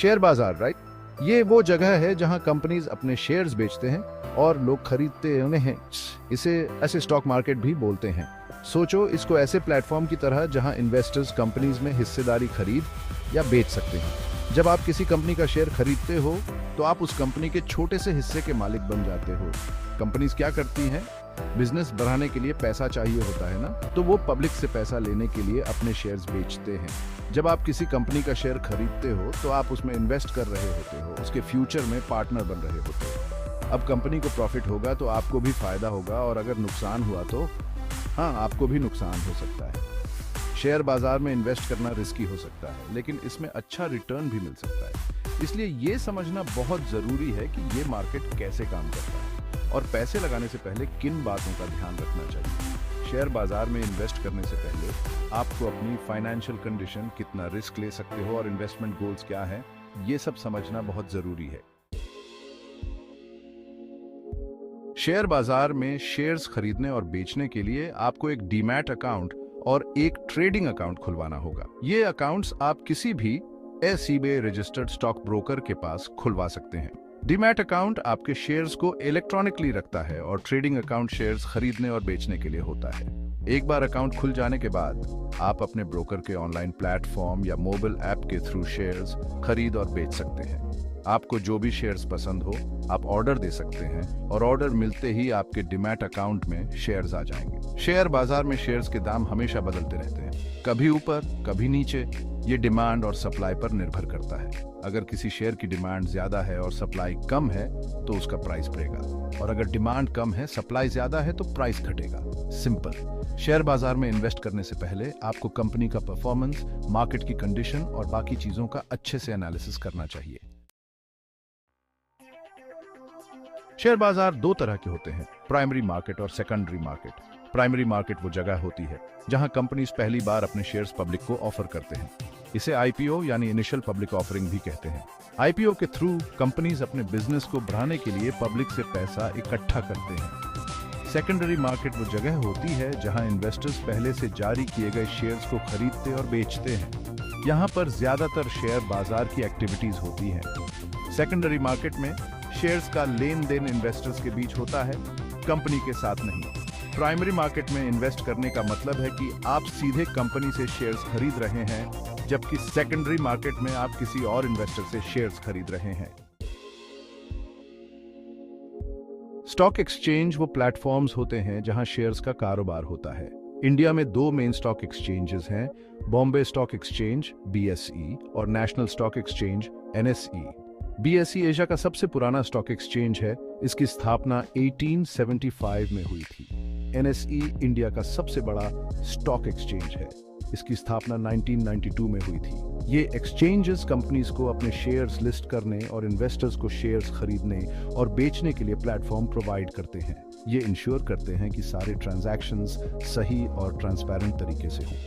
Share बाजार, right? ये वो जगह है जहां कंपनीज अपने शेयर्स बेचते हैं और लोग खरीदते उन्हें हैं। इसे ऐसे स्टॉक मार्केट भी बोलते हैं। सोचो इसको ऐसे प्लेटफॉर्म की तरह जहां इन्वेस्टर्स कंपनीज में हिस्सेदारी खरीद या बेच सकते हैं। जब आप किसी कंपनी का शेयर खरीदते हो तो आप उस कंपनी के छोटे से हिस्से के मालिक बन जाते हो। कंपनीज क्या करती हैं? बिजनेस बढ़ाने के लिए पैसा चाहिए होता है ना, तो वो पब्लिक से पैसा लेने के लिए अपने शेयर्स बेचते हैं। जब आप किसी कंपनी का शेयर खरीदते हो तो आप उसमें इन्वेस्ट कर रहे होते हो, उसके फ्यूचर में पार्टनर बन रहे होते हो। अब कंपनी को प्रॉफिट होगा तो आपको भी फायदा होगा, और अगर नुकसान हुआ तो हाँ, आपको भी नुकसान हो सकता है। शेयर बाजार में इन्वेस्ट करना रिस्की हो सकता है, लेकिन इसमें अच्छा रिटर्न भी मिल सकता है। इसलिए ये समझना बहुत जरूरी है कि ये मार्केट कैसे काम करता है और पैसे लगाने से पहले किन बातों का ध्यान रखना चाहिए। शेयर बाजार में इन्वेस्ट करने से पहले आपको अपनी फाइनेंशियल कंडीशन, कितना रिस्क ले सकते हो और इन्वेस्टमेंट गोल्स क्या हैं, ये सब समझना बहुत जरूरी है। शेयर बाजार में शेयर्स खरीदने और बेचने के लिए आपको एक डीमैट अकाउंट और एक ट्रेडिंग अकाउंट खुलवाना होगा। ये अकाउंट्स आप किसी भी SEBI रजिस्टर्ड स्टॉक ब्रोकर के पास खुलवा सकते हैं। डीमैट अकाउंट आपके शेयर्स को इलेक्ट्रॉनिकली रखता है और ट्रेडिंग अकाउंट शेयर्स खरीदने और बेचने के लिए होता है। एक बार अकाउंट खुल जाने के बाद आप अपने ब्रोकर के ऑनलाइन प्लेटफॉर्म या मोबाइल ऐप के थ्रू शेयर्स खरीद और बेच सकते हैं। आपको जो भी शेयर्स पसंद हो आप ऑर्डर दे सकते हैं और ऑर्डर मिलते ही आपके डीमैट अकाउंट में शेयर्स आ जाएंगे। शेयर बाजार में शेयर्स के दाम हमेशा बदलते रहते हैं, कभी ऊपर कभी नीचे। ये डिमांड और सप्लाई पर निर्भर करता है। अगर किसी शेयर की डिमांड ज्यादा है और सप्लाई कम है तो उसका प्राइस बढ़ेगा, और अगर डिमांड कम है, सप्लाई ज्यादा है तो प्राइस घटेगा। सिंपल। शेयर बाजार में इन्वेस्ट करने से पहले आपको कंपनी का परफॉर्मेंस, मार्केट की कंडीशन और बाकी चीजों का अच्छे से एनालिसिस करना चाहिए। शेयर बाजार दो तरह के होते हैं, प्राइमरी मार्केट और सेकेंडरी मार्केट। प्राइमरी मार्केट वो जगह होती है जहां कंपनीज पहली बार अपने शेयर्स पब्लिक को ऑफर करते हैं। इसे IPO यानी इनिशियल पब्लिक ऑफरिंग भी कहते हैं। IPO के थ्रू कंपनीज अपने बिजनेस को बढ़ाने के लिए पब्लिक से पैसा इकट्ठा करते हैं। सेकेंडरी मार्केट वो जगह होती है जहां इन्वेस्टर्स पहले से जारी किए गए शेयर्स को खरीदते और बेचते हैं। यहाँ पर ज्यादातर शेयर बाजार की एक्टिविटीज होती हैं। सेकेंडरी मार्केट में शेयर्स का लेन देन इन्वेस्टर्स के बीच होता है, कंपनी के साथ नहीं। प्राइमरी मार्केट में इन्वेस्ट करने का मतलब है कि आप सीधे कंपनी से शेयर्स खरीद रहे हैं, जबकि सेकेंडरी मार्केट में आप किसी और इन्वेस्टर से शेयर्स खरीद रहे हैं। स्टॉक एक्सचेंज वो प्लेटफॉर्म्स होते हैं जहां शेयर्स का कारोबार होता है। इंडिया में दो मेन स्टॉक एक्सचेंजेस हैं, बॉम्बे स्टॉक एक्सचेंज BSE और national stock exchange NSE। BSE Asia का सबसे पुराना स्टॉक एक्सचेंज है। इसकी स्थापना 1875 में हुई थी। NSE इंडिया का सबसे बड़ा स्टॉक एक्सचेंज है। इसकी स्थापना 1992 में हुई थी। ये एक्सचेंजेस कंपनीज को अपने शेयर्स लिस्ट करने और इन्वेस्टर्स को शेयर्स खरीदने और बेचने के लिए प्लेटफॉर्म प्रोवाइड करते हैं। ये इंश्योर करते हैं कि सारे ट्रांजैक्शंस सही और ट्रांसपेरेंट तरीके से हों।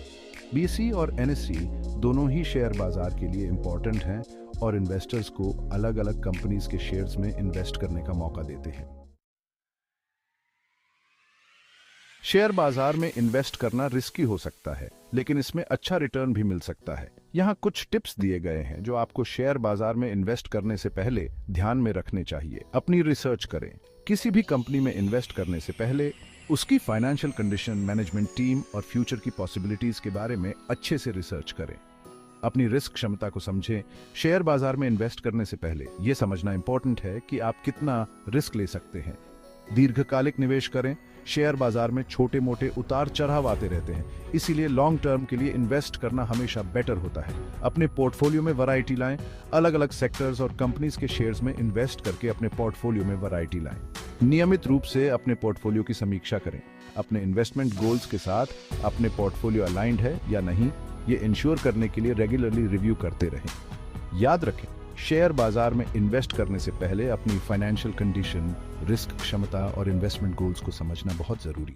BSE और NSE दोनों ही शेयर बाजार के लिए इंपॉर्टेंट हैं और इन्वेस्टर्स को अलग अलग कंपनीज के शेयर्स में इन्वेस्ट करने का मौका देते हैं। शेयर बाजार में इन्वेस्ट करना रिस्की हो सकता है, लेकिन इसमें अच्छा रिटर्न भी मिल सकता है। यहाँ कुछ टिप्स दिए गए हैं जो आपको शेयर बाजार में इन्वेस्ट करने से पहले ध्यान में रखने चाहिए। अपनी रिसर्च करें। किसी भी कंपनी में इन्वेस्ट करने से पहले उसकी फाइनेंशियल कंडीशन, मैनेजमेंट टीम और फ्यूचर की पॉसिबिलिटीज के बारे में अच्छे से रिसर्च करें। अपनी रिस्क क्षमता को समझें। शेयर बाजार में इन्वेस्ट करने से पहले यह समझना इंपॉर्टेंट है कि आप कितना रिस्क ले सकते हैं। दीर्घकालिक निवेश करें। शेयर बाजार में छोटे मोटे उतार चढ़ाव आते रहते हैं, इसीलिए लॉन्ग टर्म के लिए इन्वेस्ट करना हमेशा बेटर होता है। अपने पोर्टफोलियो में वैरायटी लाएं। अलग अलग सेक्टर्स और कंपनीज के शेयर्स में इन्वेस्ट करके अपने पोर्टफोलियो में वैरायटी लाएं। नियमित रूप से अपने पोर्टफोलियो की समीक्षा करें। अपने इन्वेस्टमेंट गोल्स के साथ अपने पोर्टफोलियो अलाइंड है या नहीं, ये इंश्योर करने के लिए रेगुलरली रिव्यू करते रहें। याद रखें, शेयर बाजार में इन्वेस्ट करने से पहले अपनी फाइनेंशियल कंडीशन, रिस्क क्षमता और इन्वेस्टमेंट गोल्स को समझना बहुत जरूरी है।